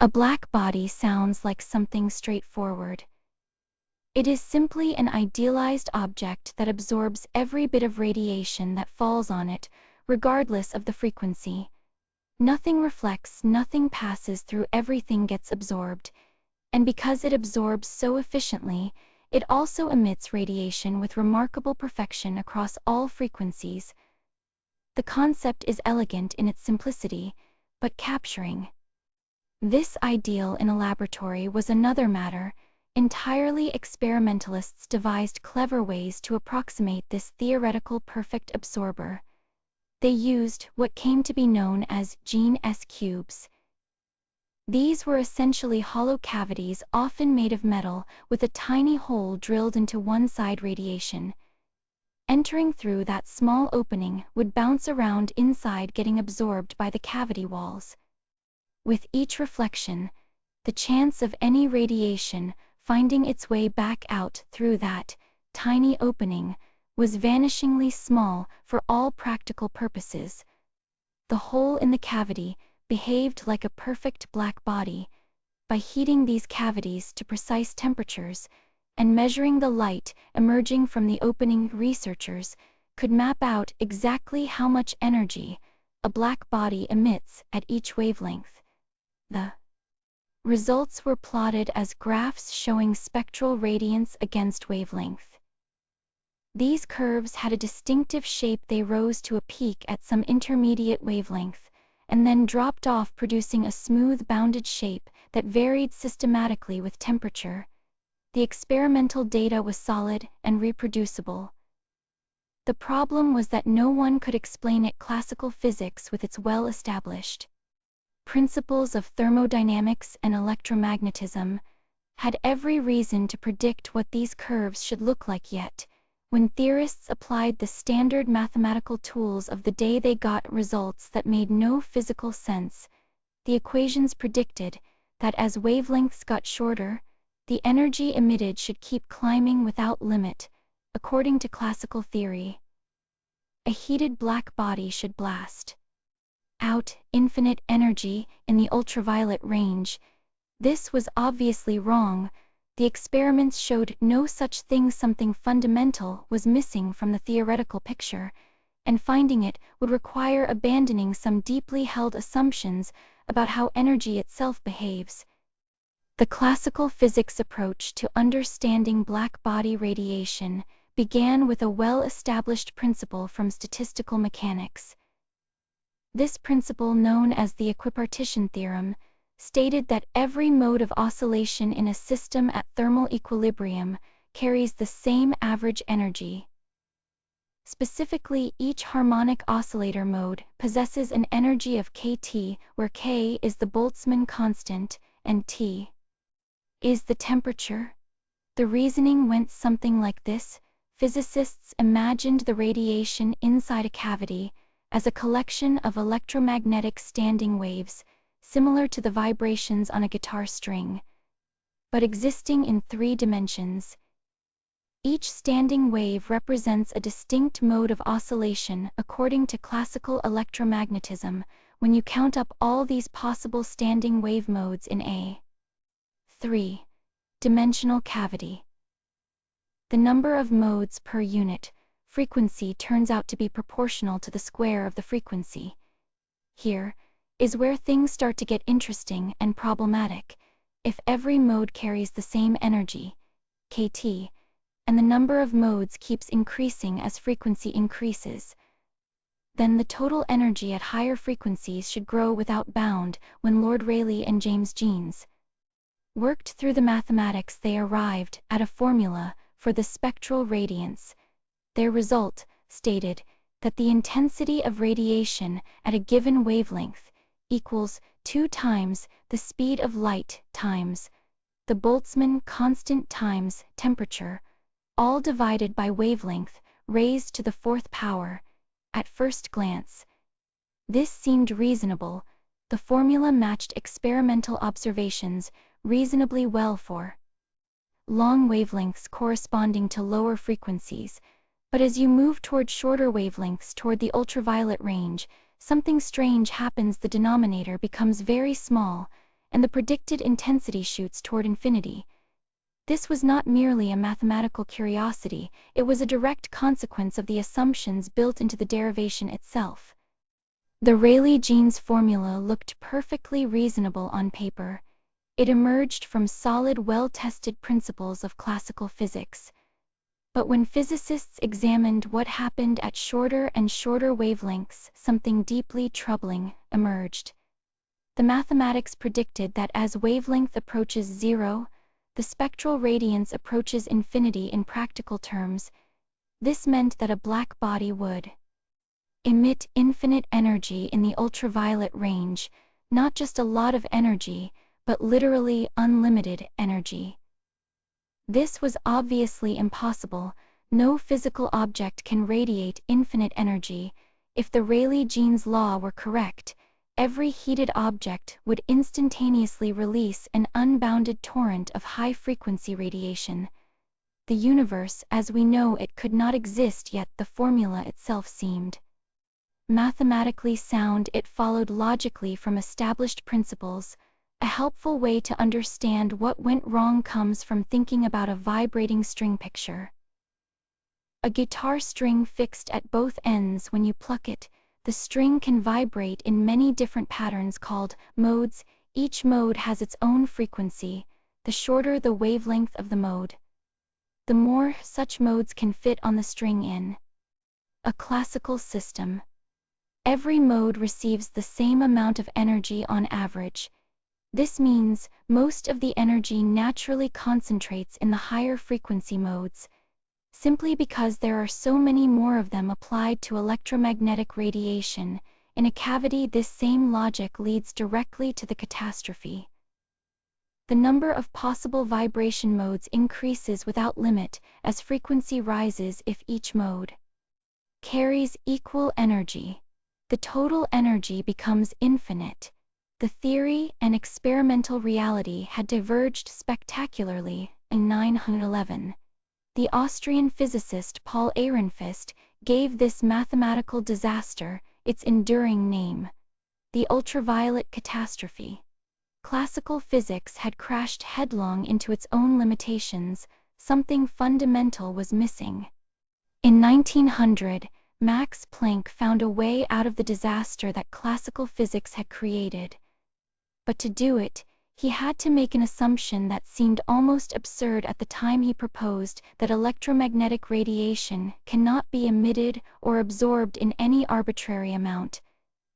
A black body sounds like something straightforward. It is simply an idealized object that absorbs every bit of radiation that falls on it, regardless of the frequency. Nothing reflects, nothing passes through, everything gets absorbed. And because it absorbs so efficiently, it also emits radiation with remarkable perfection across all frequencies. The concept is elegant in its simplicity, but capturing. This ideal in a laboratory was another matter. Entirely experimentalists devised clever ways to approximate this theoretical perfect absorber. They used what came to be known as gene S-cubes. These were essentially hollow cavities often made of metal with a tiny hole drilled into one side. Radiation entering through that small opening would bounce around inside, getting absorbed by the cavity walls. With each reflection, the chance of any radiation finding its way back out through that tiny opening was vanishingly small for all practical purposes. The hole in the cavity behaved like a perfect black body. By heating these cavities to precise temperatures and measuring the light emerging from the opening, researchers could map out exactly how much energy a black body emits at each wavelength. The results were plotted as graphs showing spectral radiance against wavelength. These curves had a distinctive shape. They rose to a peak at some intermediate wavelength, and then dropped off, producing a smooth bounded shape that varied systematically with temperature. The experimental data was solid and reproducible. The problem was that no one could explain it. Classical physics, with its well-established principles of thermodynamics and electromagnetism, had every reason to predict what these curves should look like, yet when theorists applied the standard mathematical tools of the day, they got results that made no physical sense. The equations predicted that as wavelengths got shorter, the energy emitted should keep climbing without limit. According to classical theory, a heated black body should blast out infinite energy in the ultraviolet range. This was obviously wrong. The experiments showed no such thing. Something fundamental was missing from the theoretical picture, and finding it would require abandoning some deeply held assumptions about how energy itself behaves. The classical physics approach to understanding black body radiation began with a well-established principle from statistical mechanics. This principle, known as the equipartition theorem, stated that every mode of oscillation in a system at thermal equilibrium carries the same average energy. Specifically, each harmonic oscillator mode possesses an energy of kT, where K is the Boltzmann constant and T is the temperature. The reasoning went something like this. Physicists imagined the radiation inside a cavity as a collection of electromagnetic standing waves, similar to the vibrations on a guitar string, but existing in 3 dimensions. Each standing wave represents a distinct mode of oscillation according to classical electromagnetism. When you count up all these possible standing wave modes in a 3-dimensional cavity, the number of modes per unit frequency turns out to be proportional to the square of the frequency. Here is where things start to get interesting and problematic. If every mode carries the same energy, kT, and the number of modes keeps increasing as frequency increases, then the total energy at higher frequencies should grow without bound. When Lord Rayleigh and James Jeans worked through the mathematics, they arrived at a formula for the spectral radiance. Their result stated that the intensity of radiation at a given wavelength equals 2 times the speed of light times the Boltzmann constant times temperature, all divided by wavelength raised to the 4th power. At first glance, this seemed reasonable. The formula matched experimental observations reasonably well for long wavelengths corresponding to lower frequencies. But as you move toward shorter wavelengths, toward the ultraviolet range, something strange happens. The denominator becomes very small, and the predicted intensity shoots toward infinity. This was not merely a mathematical curiosity, it was a direct consequence of the assumptions built into the derivation itself. The Rayleigh-Jeans formula looked perfectly reasonable on paper. It emerged from solid, well-tested principles of classical physics. But when physicists examined what happened at shorter and shorter wavelengths, something deeply troubling emerged. The mathematics predicted that as wavelength approaches zero, the spectral radiance approaches infinity. In practical terms, this meant that a black body would emit infinite energy in the ultraviolet range, not just a lot of energy, but literally unlimited energy. This was obviously impossible. No physical object can radiate infinite energy. If the Rayleigh-Jeans law were correct, every heated object would instantaneously release an unbounded torrent of high-frequency radiation. The universe as we know it could not exist, yet the formula itself seemed mathematically sound. It followed logically from established principles. A helpful way to understand what went wrong comes from thinking about a vibrating string picture. A guitar string fixed at both ends. When you pluck it, the string can vibrate in many different patterns called modes. Each mode has its own frequency. The shorter the wavelength of the mode, the more such modes can fit on the string. In a classical system, every mode receives the same amount of energy on average. This means most of the energy naturally concentrates in the higher frequency modes, simply because there are so many more of them applied to electromagnetic radiation. In a cavity, this same logic leads directly to the catastrophe. The number of possible vibration modes increases without limit as frequency rises. If each mode carries equal energy, the total energy becomes infinite. The theory and experimental reality had diverged spectacularly. In 911, the Austrian physicist Paul Ehrenfest gave this mathematical disaster its enduring name, the Ultraviolet Catastrophe. Classical physics had crashed headlong into its own limitations. Something fundamental was missing. In 1900, Max Planck found a way out of the disaster that classical physics had created. But to do it, he had to make an assumption that seemed almost absurd at the time. He proposed that electromagnetic radiation cannot be emitted or absorbed in any arbitrary amount.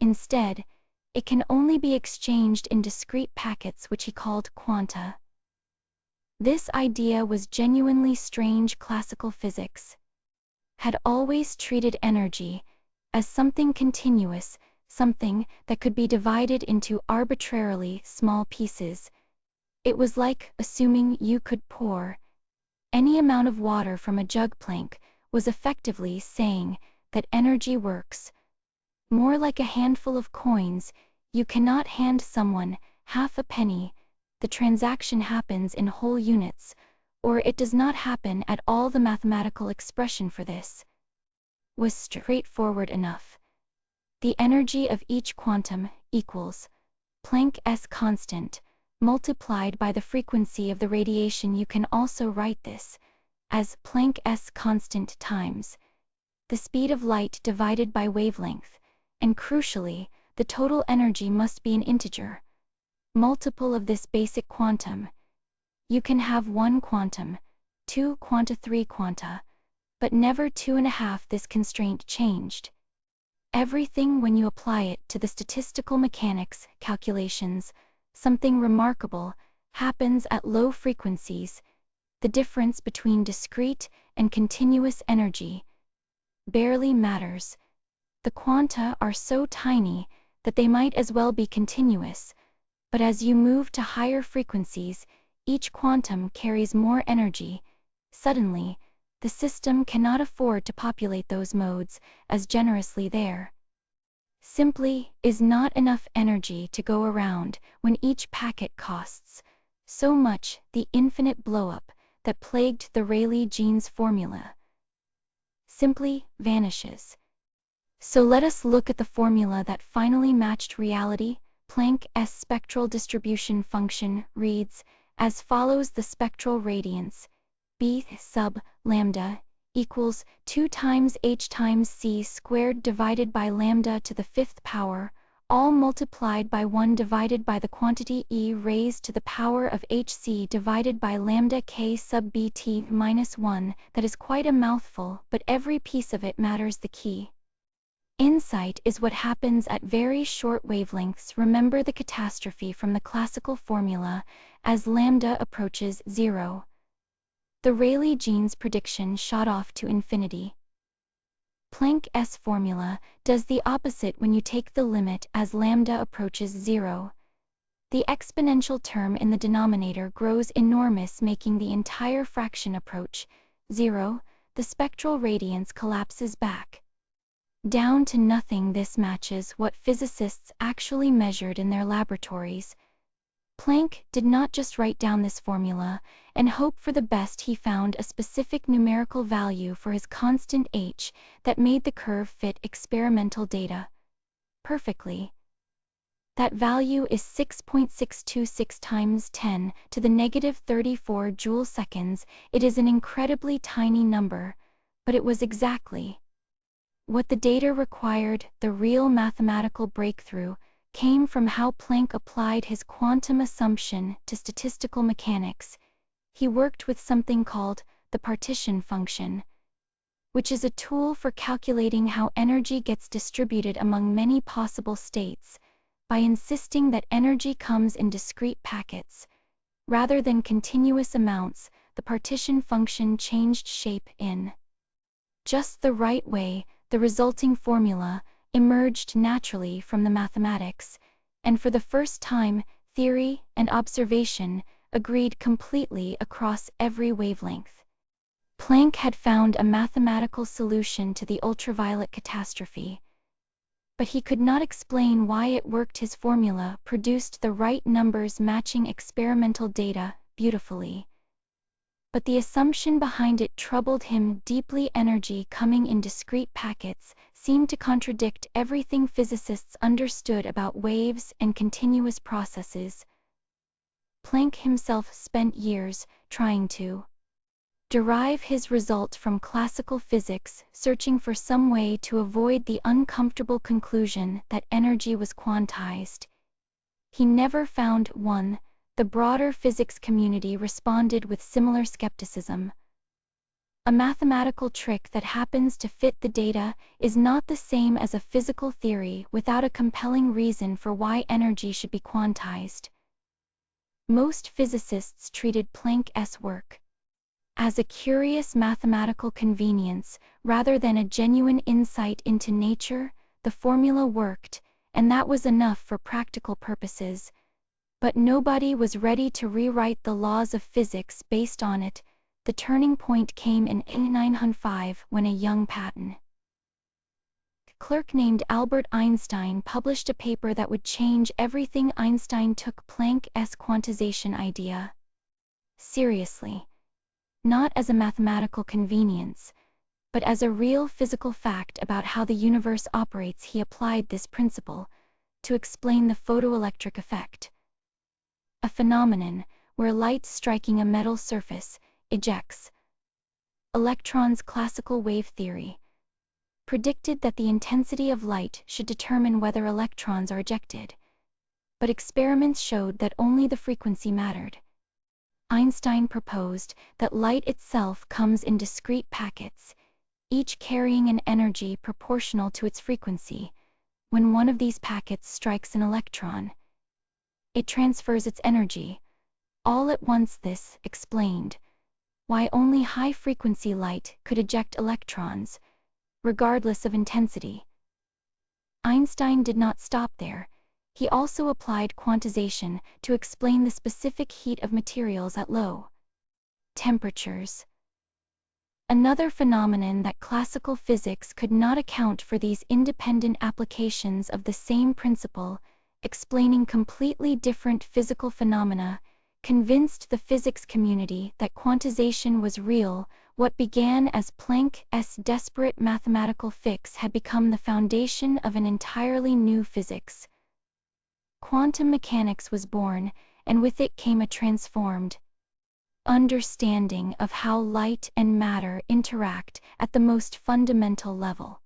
Instead, it can only be exchanged in discrete packets, which he called quanta. This idea was genuinely strange. Classical physics had always treated energy as something continuous, something that could be divided into arbitrarily small pieces. It was like assuming you could pour any amount of water from a jug. Planck was effectively saying that energy works more like a handful of coins. You cannot hand someone half a penny. The transaction happens in whole units, or it does not happen at all. The mathematical expression for this was straightforward enough. The energy of each quantum equals Planck's constant multiplied by the frequency of the radiation. You can also write this as Planck's constant times the speed of light divided by wavelength, and crucially, the total energy must be an integer multiple of this basic quantum. You can have 1 quantum, 2 quanta, 3 quanta, but never 2.5. This constraint changed everything when you apply it to the statistical mechanics calculations. Something remarkable happens at low frequencies. The difference between discrete and continuous energy barely matters. The quanta are so tiny that they might as well be continuous, but as you move to higher frequencies, each quantum carries more energy. Suddenly, the system cannot afford to populate those modes as generously. There simply is not enough energy to go around when each packet costs so much. The infinite blowup that plagued the Rayleigh-Jeans formula simply vanishes. So let us look at the formula that finally matched reality, Planck's spectral distribution function reads as follows: the spectral radiance B sub lambda equals 2 times h times c squared divided by lambda to the 5th power, all multiplied by 1 divided by the quantity e raised to the power of hc divided by lambda k sub bt minus 1. That is quite a mouthful, but every piece of it matters. The key insight is what happens at very short wavelengths. Remember the catastrophe from the classical formula: as lambda approaches 0, the Rayleigh-Jeans prediction shot off to infinity. Planck's formula does the opposite when you take the limit as lambda approaches 0. The exponential term in the denominator grows enormous, making the entire fraction approach 0. The spectral radiance collapses back down to nothing. This matches what physicists actually measured in their laboratories. Planck did not just write down this formula and hope for the best. He found a specific numerical value for his constant h that made the curve fit experimental data perfectly. That value is 6.626 times 10 to the negative 34 joule-seconds. It is an incredibly tiny number, but it was exactly what the data required. The real mathematical breakthrough came from how Planck applied his quantum assumption to statistical mechanics. He worked with something called the partition function, which is a tool for calculating how energy gets distributed among many possible states. By insisting that energy comes in discrete packets rather than continuous amounts, the partition function changed shape in just the right way. The resulting formula emerged naturally from the mathematics, and for the first time, theory and observation agreed completely across every wavelength. Planck had found a mathematical solution to the ultraviolet catastrophe, but he could not explain why it worked. His formula produced the right numbers matching experimental data beautifully, but the assumption behind it troubled him deeply. Energy coming in discrete packets seemed to contradict everything physicists understood about waves and continuous processes. Planck himself spent years trying to derive his result from classical physics, searching for some way to avoid the uncomfortable conclusion that energy was quantized. He never found one. The broader physics community responded with similar skepticism. A mathematical trick that happens to fit the data is not the same as a physical theory without a compelling reason for why energy should be quantized. Most physicists treated Planck's work as a curious mathematical convenience rather than a genuine insight into nature. The formula worked, and that was enough for practical purposes. But nobody was ready to rewrite the laws of physics based on it. The turning point came in 1905 when a young patent clerk named Albert Einstein published a paper that would change everything. Einstein took Planck's quantization idea seriously, not as a mathematical convenience, but as a real physical fact about how the universe operates. He applied this principle to explain the photoelectric effect, a phenomenon where light striking a metal surface ejects electrons. Classical wave theory predicted that the intensity of light should determine whether electrons are ejected, but experiments showed that only the frequency mattered. Einstein proposed that light itself comes in discrete packets, each carrying an energy proportional to its frequency. When one of these packets strikes an electron, it transfers its energy all at once. This explained why only high-frequency light could eject electrons, regardless of intensity. Einstein did not stop there. He also applied quantization to explain the specific heat of materials at low temperatures. Another phenomenon that classical physics could not account for. These independent applications of the same principle, explaining completely different physical phenomena, convinced the physics community that quantization was real. What began as Planck's desperate mathematical fix had become the foundation of an entirely new physics. quantum mechanics was born, and with it came a transformed understanding of how light and matter interact at the most fundamental level.